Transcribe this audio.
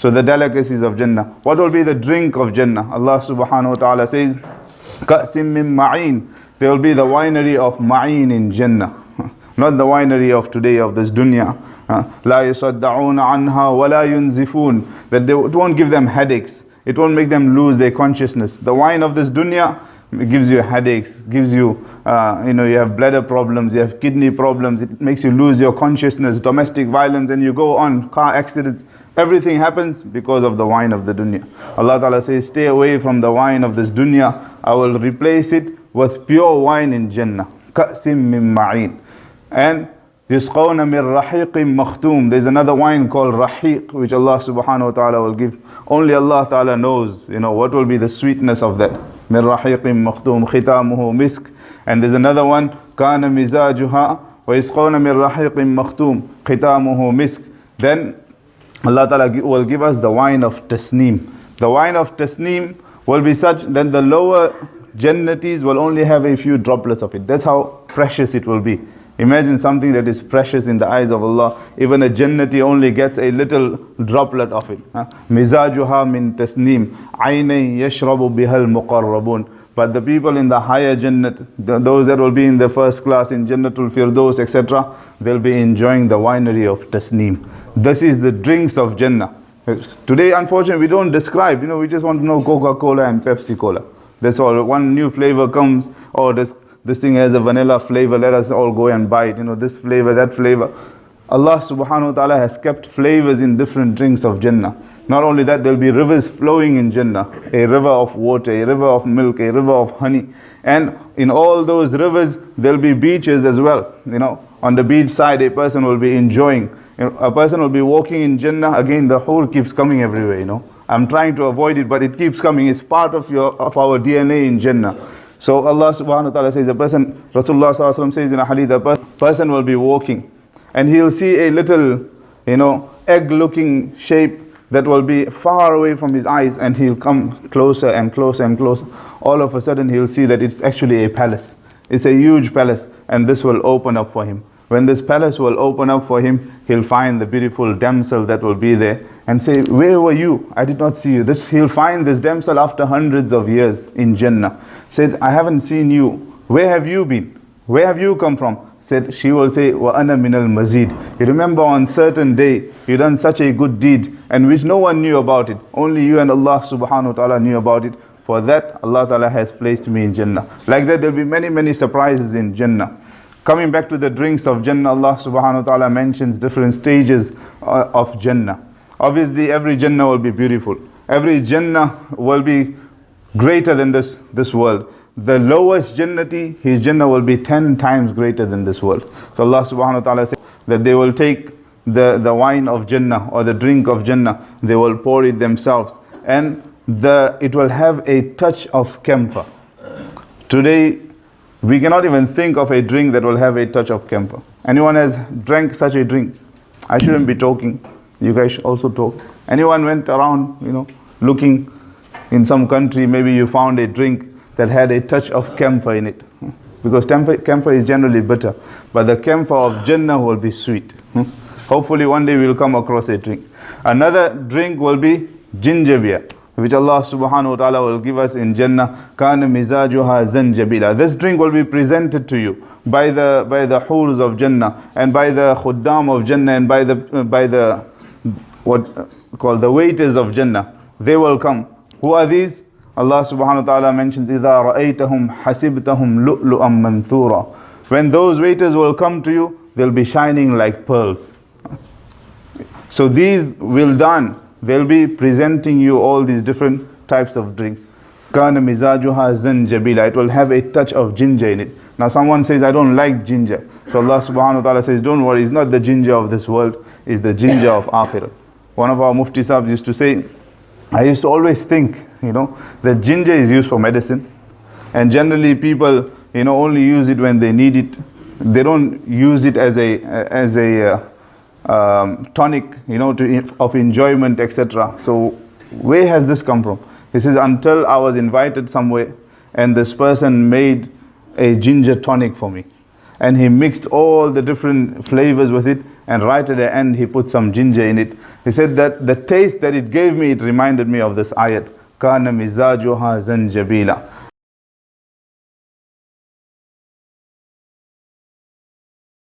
So the delicacies of Jannah. What will be the drink of Jannah? Allah subhanahu wa ta'ala says, Ka'sim min ma'in. There will be the winery of ma'in in Jannah. Not the winery of today, of this dunya. La yusadda'una anha wa la yunzifun. That it won't give them headaches. It won't make them lose their consciousness. The wine of this dunya, it gives you headaches, gives you, you have bladder problems, you have kidney problems, it makes you lose your consciousness, domestic violence, and you go on, car accidents. Everything happens because of the wine of the dunya. Allah Ta'ala says, stay away from the wine of this dunya. I will replace it with pure wine in Jannah. Ka'sim min ma'in. And yusqawna min rahiqin makhtum. There's another wine called rahiq, which Allah subhanahu wa ta'ala will give. Only Allah Ta'ala knows, what will be the sweetness of that. Min rahiqin makhtum khitamuhu misk. And there's another one, kana mizajuha wa yusqawna min rahiqin makhtum khitamuhu misk. Then Allah Ta'ala will give us the wine of tasneem. The wine of tasneem will be such that the lower jannatis will only have a few droplets of it. That's how precious it will be. Imagine something that is precious in the eyes of Allah. Even a jannati only gets a little droplet of it. Mizajuha min tasneem, aynay yashrabu bihal muqarrabun. But the people in the higher jannat, those that will be in the first class in Jannatul Firdaus, etc., they'll be enjoying the winery of tasneem. This is the drinks of Jannah. Today, unfortunately, we don't describe. We just want to know Coca-Cola and Pepsi-Cola. That's all. One new flavor comes, this thing has a vanilla flavor, let us all go and buy it. This flavor, that flavor. Allah subhanahu wa ta'ala has kept flavors in different drinks of Jannah. Not only that, there will be rivers flowing in Jannah. A river of water, a river of milk, a river of honey. And in all those rivers, there will be beaches as well. On the beach side, a person will be enjoying. A person will be walking in Jannah. Again, the Hoor keeps coming everywhere, I'm trying to avoid it, but it keeps coming. It's part of our DNA in Jannah. So Allah subhanahu wa ta'ala says, Rasulullah sallallahu alaihi wasallam says in a hadith, a person will be walking and he'll see a little, egg-looking shape that will be far away from his eyes, and he'll come closer and closer and closer. All of a sudden he'll see that it's actually a palace. It's a huge palace, and this will open up for him. When this palace will open up for him, he'll find the beautiful damsel that will be there and say, where were you? I did not see you. He'll find this damsel after hundreds of years in Jannah. Said, I haven't seen you. Where have you been? Where have you come from? Said, she will say, wa ana minal mazid. You remember on certain day, you done such a good deed, and which no one knew about it. Only you and Allah subhanahu wa ta'ala knew about it. For that, Allah ta'ala has placed me in Jannah. Like that, there'll be many, many surprises in Jannah. Coming back to the drinks of Jannah, Allah subhanahu wa ta'ala mentions different stages of Jannah. Obviously, every Jannah will be beautiful. Every Jannah will be greater than this world. The lowest Jannati, his Jannah will be 10 times greater than this world. So Allah subhanahu wa ta'ala says that they will take the wine of Jannah or the drink of Jannah, they will pour it themselves. And it will have a touch of camphor. Today, we cannot even think of a drink that will have a touch of camphor. Anyone has drank such a drink? I shouldn't be talking. You guys should also talk. Anyone went around, looking in some country, maybe you found a drink that had a touch of camphor in it. Because camphor is generally bitter. But the camphor of Jannah will be sweet. Hopefully one day we'll come across a drink. Another drink will be ginger beer, which Allah subhanahu wa ta'ala will give us in Jannah. Kana mizajuha zanjabila. This drink will be presented to you by the Hoors of Jannah, and by the Khuddam of Jannah, and by the waiters of Jannah. They will come. Who are these? Allah subhanahu wa ta'ala mentions, إِذَا رَأَيْتَهُمْ حَسِبْتَهُمْ لُؤْلُؤًا مَنْثُورًا. When those waiters will come to you, they'll be shining like pearls. So these will done. They'll be presenting you all these different types of drinks. كَانَ مِزَاجُهَا زَنْجَبِيلًا. It will have a touch of ginger in it. Now someone says, I don't like ginger. So Allah subhanahu wa ta'ala says, don't worry, it's not the ginger of this world, it's the ginger of Akhirah. One of our Mufti Sahibs used to say, I used to always think, that ginger is used for medicine. And generally people, only use it when they need it. They don't use it as a tonic, of enjoyment, etc. So where has this come from? He says, until I was invited somewhere and this person made a ginger tonic for me. And he mixed all the different flavors with it, and right at the end he put some ginger in it. He said that the taste that it gave me, it reminded me of this ayat. Kana mizajuha zanjabila.